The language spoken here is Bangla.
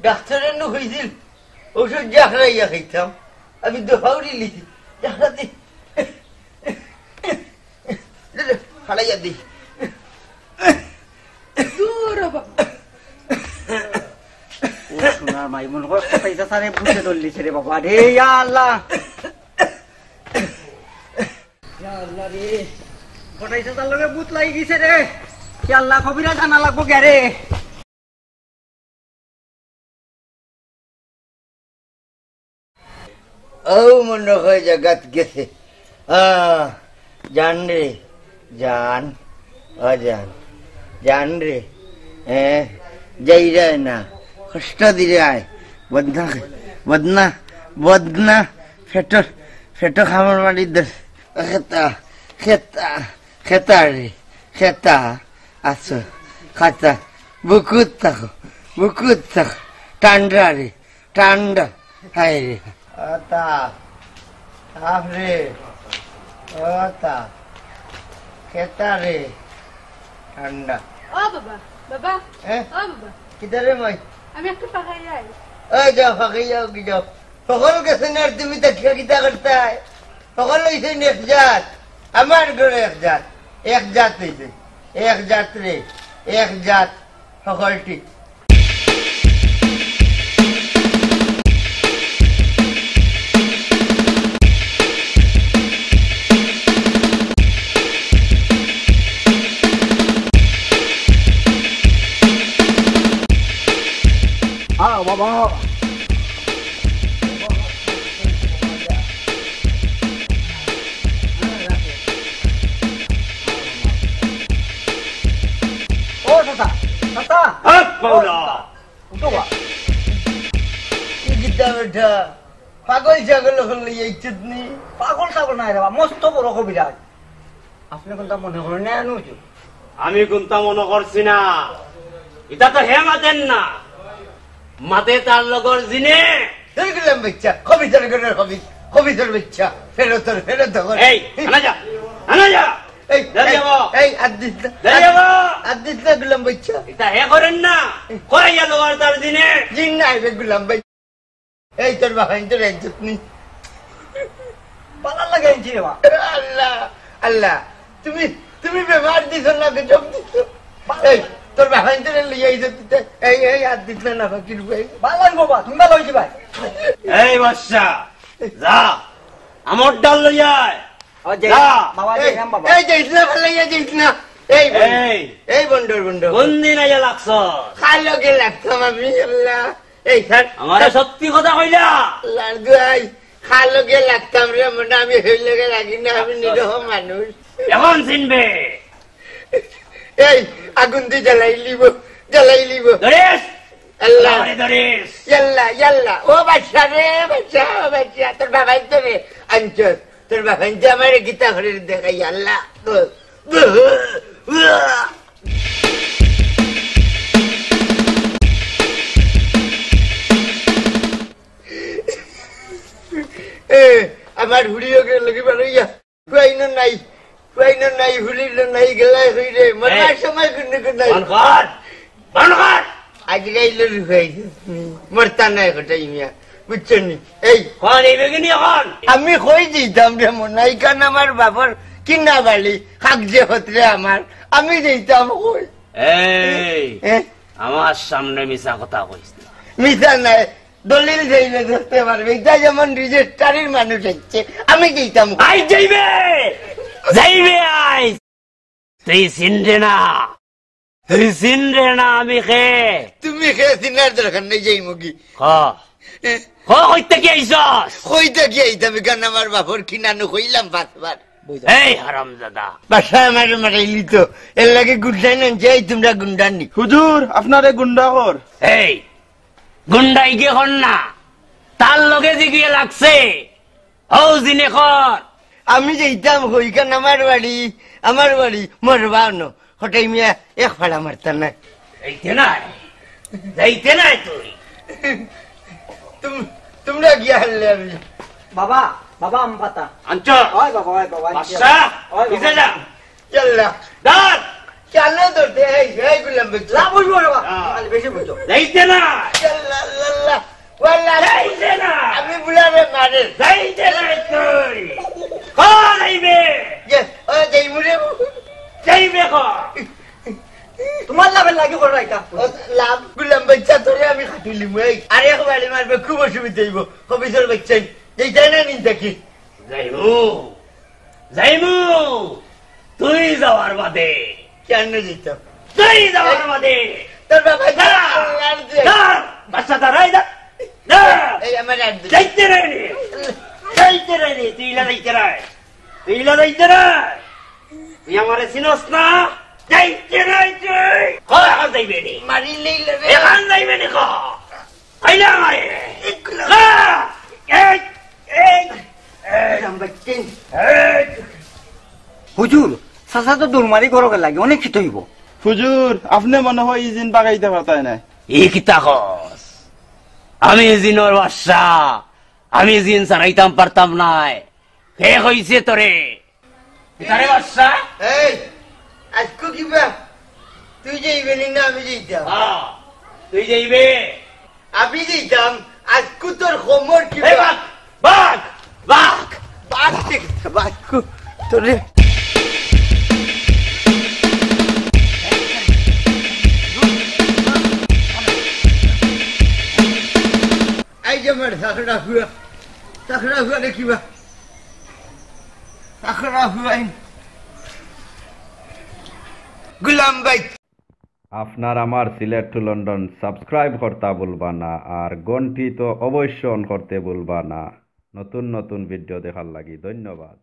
ডাক্তারের নো হয়েছিল ওষুধ জাখরাইয়া খাইতাম আমি দোহাউরি লিখি জাখরা দি হারাইয়া দি সোনার মাই মনে হয় কথাইটা সারে বুঝে ধরলিছে রে বাবা রে ইয়া আল্লাহ ইয়া আল্লাহ রে কথাইটা তার লগে ভূত লাগি গেছে রে ইয়া আল্লাহ কবিরা জানা লাগবো কে রে ও মনে হয় জায়গাত গেছে জান রে জান অজান জান রে যাই যায় না কষ্ট দিলে আয় বদনা বদনা বদনা ফেটো খাবার মারি খেতা খেতা খেতা রে খেতা আছো খাতা বুকুত থাকো টান্ডা রে টান্ডা হায় রে তা রে তা খেতা রে ঠান্ডা ও বাবা বাবা ও বাবা কিধর রে মাই আমি একটু ফাঁকাই যাই যাও ফাঁকাই যাও কি যাও সকল গেছে না তুমি দেখিয়া কিতা করতে সকল হয়েছে এক জাত আমার ঘরে এক জাত হয়েছে এক জাত রে এক জাত সকলটি বাবা ও দাদা দাদা পাউলা উঠো বা কি কিতা বেটা পাগল ছাগল হলে এই চুতনি পাগল ছাগল নাই রে মস্ত বড় কবিরাজ আপনি কোনটা মনে করেন না নুজু আমি কোনটা মনে করছি না এটা তো হে মাতেন না মাতে তার লগর জিনে গেলাম বাচ্চা কবিতার ঘরের কবিতার বাচ্চা ফেরত করে এই আনা যা এই দাঁড়িয়ে এই আদিত আদিত গেলাম বাচ্চা এটা হে করেন না করাইয়া লগর তার জিনে জিন নাই গেলাম বাচ্চা এই তোর বাহাইন তোর চুতনি পালা লাগাইছি রে বা আল্লাহ আল্লাহ তুমি ব্যবহার দিছ না গজব দিছ এই তোর বাহাইন তোর লিয়ে এই আদিত না ফাকির ভাই বালাই বাবা তুমি ভালো হইছি ভাই এই বাদশা যা আমার ডাল লই আয় ও যে যা বাবা যে রাম বাবা এই যাইছ না ভালাইয়া যাইছ না এই বন্ডর কোন দিন আইয়া লাগছ খালো গে লাগতাম আমি আল্লাহ এই স্যার আমার সত্যি কথা কইলা লাগুয়াই খালো গে লাগতাম রে মনে আমি হইলে গে লাগি না আমি নিরহ মানুষ এখন চিনবে এই আগুন দিয়ে জ্বালাই লিব দরেশ আল্লাহ দরেশ ইয়াল্লা ও বাচ্চা রে বাচ্চা তোর বাবাই তো রে আঞ্চল তোর বাবাই তো আমার গীতা ঘরে দেখাই আল্লাহ আমার হুড়িও গে লগে বাড়াইয়া কুয়াইনো নাই হুড়ির নাই গেলাই হই রে মরার সময় কোন নাই আজ গাইল হয়েছে মরতা নাই হটাই মিয়া বুঝছেন এই আমি কই দিতাম রে মনাই কান আমার বাবার কিনা বাড়ি হাক যে হতরে আমার আমি দিতাম কই আমার সামনে মিশা কথা কইস মিশা নাই দলিল যাইলে ধরতে পারবে এটা যেমন রেজিস্ট্রারির মানুষ হচ্ছে আমি দিতাম আই যাইবে আই তুই চিনরে না আমি খে তুমি খেয়ে চিনার দরকার নেই যাই মুগি কইতে কি আইছস কইতে কি আইতাম গান আমার বাপর কিনানো কইলাম পাঁচবার এই হারামজাদা বাসা আমার মারাইলি তো এর লাগে গুন্ডাই না যাই তোমরা গুন্ডানি হুজুর আপনারে গুন্ডা কর এই গুন্ডাই গে হন না তার লগে যে গিয়ে লাগছে ও জিনে কর আমি যাইতাম কইকান আমার বাড়ি মরবা ন হঠাই মিয়া এক ফাড়া মারতাম না যাইতে নাই তুই তোমরা গিয়া হারলে আমি বাবা আম পাতা আঞ্চ ওই বাবা বাদশা নিচে যা চল্লা দাঁত কেন ধরতে এই গুলাম বেচা লাভ বুঝবো রে বাবা খালি বেশি বুঝছো যাইতে না আল্লাহ ওয়াল্লাহ যাইতে না আমি বুলারে মারে যাইতে না তুই কোন আইবে যে ও দেই মুরে যাইবে কো তোমার লাভের লাগি করে রাইতা লাভ গুলাম বেচা তোরে আমি খাটুলি মই আর একবার মারবে খুব অসুবিধা হইব অফিসের বেচছেন এই জানা নিন দেখি যাইমু তুই যাওয়ার বাদে কেন দিতাম তুই যাওয়ার বাদে তোর বাবা বাচ্চা তারাই দা এই আমার আর যাইতে রে তুই ইলা যাইতে রে তুই আমারে চিনস না যাইতে রে তুই এখন যাইবে নি মারি লইলে রে এখন যাইবে নি কো আইলা আমারে হুজুর চাচা তো দৌড়মারি করকে লাগে অনেক খিত হইব হুজুর আপনি মনে হয় ইজিন বাগাইতে পারতাই না ই কিতা কস আমি জিনর বাদশা আমি জিন চালাইতাম পারতাম নাই কে হইছে তোরে কিতারে বাদশা এই আজকু কিবা তুই যাইবে না আমি যাইতাম তুই যাইবে আমি যাইতাম আজকু তোর হোমর এই কিবা বাঘ বাঘ বাঘ বাদ দেখ বাজকু তোরে এই যে মার সাকড়া হুয়া দেখিবা সাকড়া হুয়া গুলাম ভাই আপনার আমার সিলেট টু লন্ডন সাবস্ক্রাইব করতে ভুলবা না আর ঘন্টি তো অবশ্য অন করতে ভুলবা না নতুন নতুন ভিডিও দেখার লাগি ধন্যবাদ।